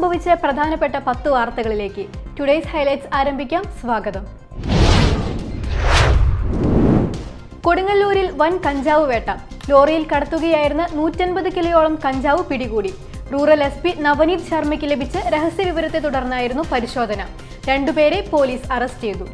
സംഭവിച്ച പ്രധാനപ്പെട്ട 10 വാർത്തകളിലേക്ക് ടുഡേയ്സ് ഹൈലൈറ്റ്സ് ആരംഭിക്കാം. സ്വാഗതം. കൊടുങ്ങല്ലൂരിൽ വൻ കഞ്ചാവ് വേട്ട. ലോറിയിൽ കടത്തുകയായിരുന്ന 150 കിലോയോളം കഞ്ചാവ് പിടികൂടി. റൂറൽ SP നവനീത് ശർമ്മയ്ക്ക് ലഭിച്ച രഹസ്യവിവരത്തെ തുടർന്നായിരുന്നു പരിശോധന. 2 പേരെ പോലീസ് അറസ്റ്റ് ചെയ്തു.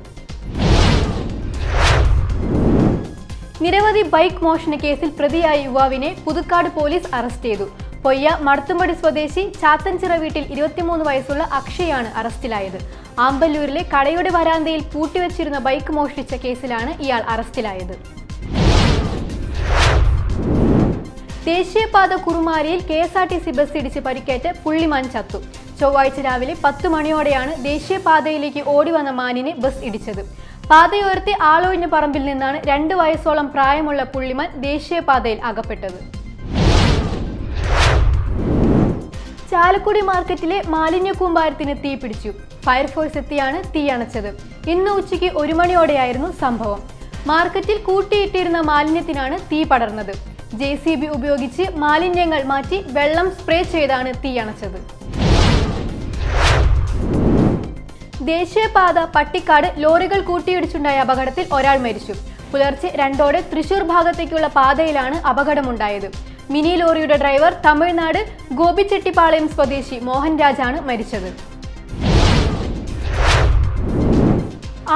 നിരവധി ബൈക്ക് മോഷണ കേസിൽ പ്രതിയായ യുവാവിനെ പുതുക്കാട് പോലീസ് അറസ്റ്റ് ചെയ്തു. പൊയ്യ മടത്തുംപടി സ്വദേശി ചാത്തൻചിറ വീട്ടിൽ 23 വയസ്സുള്ള അക്ഷയാണ് അറസ്റ്റിലായത്. ആമ്പല്ലൂരിലെ കടയുടെ വരാന്തയിൽ പൂട്ടിവെച്ചിരുന്ന ബൈക്ക് മോഷ്ടിച്ച കേസിലാണ് ഇയാൾ അറസ്റ്റിലായത്. ദേശീയപാത കുറുമാരിയിൽ KSRTC ബസ് ഇടിച്ച് പരിക്കേറ്റ് പുള്ളിമാൻ ചത്തു. ചൊവ്വാഴ്ച രാവിലെ 10 മണിയോടെയാണ് ദേശീയപാതയിലേക്ക് ഓടി വന്ന മാനിനെ ബസ് ഇടിച്ചത്. പാതയോരത്തെ ആളൊഴിഞ്ഞ പറമ്പിൽ നിന്നാണ് 2 വയസ്സോളം പ്രായമുള്ള പുള്ളിമാൻ ദേശീയപാതയിൽ അകപ്പെട്ടത്. ചാലക്കുടി മാർക്കറ്റിലെ മാലിന്യ കൂമ്പാരത്തിന് തീപിടിച്ചു. ഫയർഫോഴ്സ് എത്തിയാണ് തീ അണച്ചത്. ഇന്ന് ഉച്ചയ്ക്ക് 1 മണിയോടെയായിരുന്നു സംഭവം. മാർക്കറ്റിൽ കൂട്ടിയിട്ടിരുന്ന മാലിന്യത്തിനാണ് തീ പടർന്നത്. JCB ഉപയോഗിച്ച് മാലിന്യങ്ങൾ മാറ്റി വെള്ളം സ്പ്രേ ചെയ്താണ് തീ അണച്ചത്. ദേശീയപാത പട്ടിക്കാട് ലോറികൾ കൂട്ടിയിടിച്ചുണ്ടായ അപകടത്തിൽ ഒരാൾ മരിച്ചു. പുലർച്ചെ 2ഓടെ തൃശൂർ ഭാഗത്തേക്കുള്ള പാതയിലാണ് അപകടമുണ്ടായത്. മിനി ലോറിയുടെ ഡ്രൈവർ തമിഴ്നാട് ഗോപിച്ചെട്ടിപ്പാളയം സ്വദേശി മോഹൻ രാജാണ് മരിച്ചത്.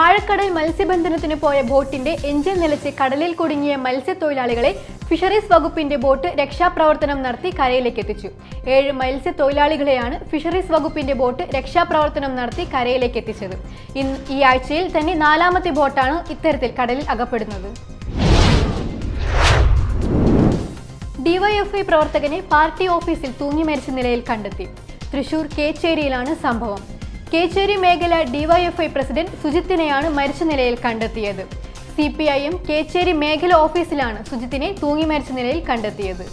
ആഴക്കടൽ മത്സ്യബന്ധനത്തിന് പോയ ബോട്ടിന്റെ എഞ്ചിൻ നിലച്ച് കടലിൽ കുടുങ്ങിയ മത്സ്യത്തൊഴിലാളികളെ ഫിഷറീസ് വകുപ്പിന്റെ ബോട്ട് രക്ഷാപ്രവർത്തനം നടത്തി കരയിലേക്ക് എത്തിച്ചു. 7 മത്സ്യത്തൊഴിലാളികളെയാണ് ഫിഷറീസ് വകുപ്പിന്റെ ബോട്ട് രക്ഷാപ്രവർത്തനം നടത്തി കരയിലേക്ക് എത്തിച്ചത്. ഈ ആഴ്ചയിൽ തന്നെ 4ാമത്തെ ബോട്ടാണ് ഇത്തരത്തിൽ കടലിൽ അകപ്പെടുന്നത്. DYFI പ്രവർത്തകനെ പാർട്ടി ഓഫീസിൽ തൂങ്ങി മരിച്ച നിലയിൽ കണ്ടെത്തി. തൃശൂർ കേച്ചേരിയിലാണ് സംഭവം. കേച്ചേരി മേഖല DYFI പ്രസിഡന്റ് സുജിത്തിനെയാണ് മരിച്ച നിലയിൽ കണ്ടെത്തിയത്. CPIM കേച്ചേരി മേഖല ഓഫീസിലാണ് സുജിത്തിനെ തൂങ്ങി മരിച്ച നിലയിൽ കണ്ടെത്തിയത്.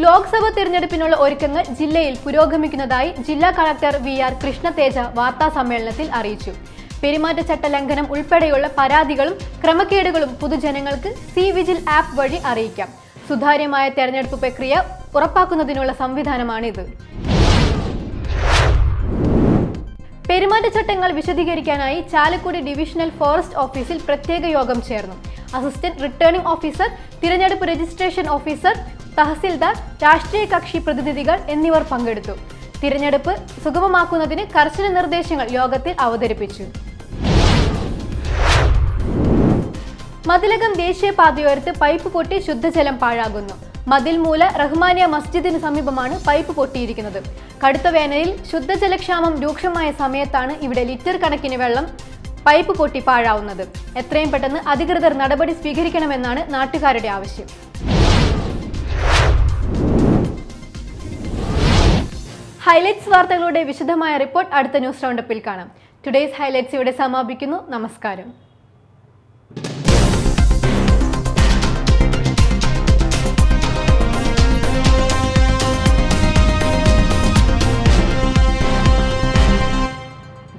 ലോക്സഭ തിരഞ്ഞെടുപ്പിനുള്ള ഒരുക്കങ്ങൾ ജില്ലയിൽ പുരോഗമിക്കുന്നതായി ജില്ലാ കളക്ടർ VR കൃഷ്ണതേജ വാർത്താ സമ്മേളനത്തിൽ അറിയിച്ചു. പെരുമാറ്റച്ചട്ട ലംഘനം ഉൾപ്പെടെയുള്ള പരാതികളും ക്രമക്കേടുകളും പൊതുജനങ്ങൾക്ക് C-Vigil ആപ്പ് വഴി അറിയിക്കാം. സുതാര്യമായ തെരഞ്ഞെടുപ്പ് പ്രക്രിയ ഉറപ്പാക്കുന്നതിനുള്ള സംവിധാനമാണിത്. പെരുമാറ്റച്ചട്ടങ്ങൾ വിശദീകരിക്കാനായി ചാലക്കുടി ഡിവിഷണൽ ഫോറസ്റ്റ് ഓഫീസിൽ പ്രത്യേക യോഗം ചേർന്നു. അസിസ്റ്റന്റ് റിട്ടേണിംഗ് ഓഫീസർ, തിരഞ്ഞെടുപ്പ് രജിസ്ട്രേഷൻ ഓഫീസർ, തഹസിൽദാർ, രാഷ്ട്രീയ കക്ഷി പ്രതിനിധികൾ എന്നിവർ പങ്കെടുത്തു. തിരഞ്ഞെടുപ്പ് സുഗമമാക്കുന്നതിന് കർശന നിർദ്ദേശങ്ങൾ യോഗത്തിൽ അവതരിപ്പിച്ചു. മതിലകം ദേശീയപാതയോരത്ത് പൈപ്പ് പൊട്ടി ശുദ്ധജലം പാഴാകുന്നു. മതിൽ മൂല റഹ്മാനിയ മസ്ജിദിന് സമീപമാണ് പൈപ്പ് പൊട്ടിയിരിക്കുന്നത്. കടുത്ത വേനലിൽ ശുദ്ധജലക്ഷാമം രൂക്ഷമായ സമയത്താണ് ഇവിടെ ലിറ്റർ കണക്കിന് വെള്ളം പൈപ്പ് പൊട്ടി പാഴാവുന്നത്. എത്രയും പെട്ടെന്ന് അധികൃതർ നടപടി സ്വീകരിക്കണമെന്നാണ് നാട്ടുകാരുടെ ആവശ്യം. ഹൈലൈറ്റ്സ് വാർത്തകളുടെ വിശദമായ റിപ്പോർട്ട് അടുത്ത ന്യൂസ് റൗണ്ടപ്പിൽ കാണാം. ടുഡേയ്സ് ഹൈലൈറ്റ്സ് ഇവിടെ സമാപിക്കുന്നു. നമസ്കാരം.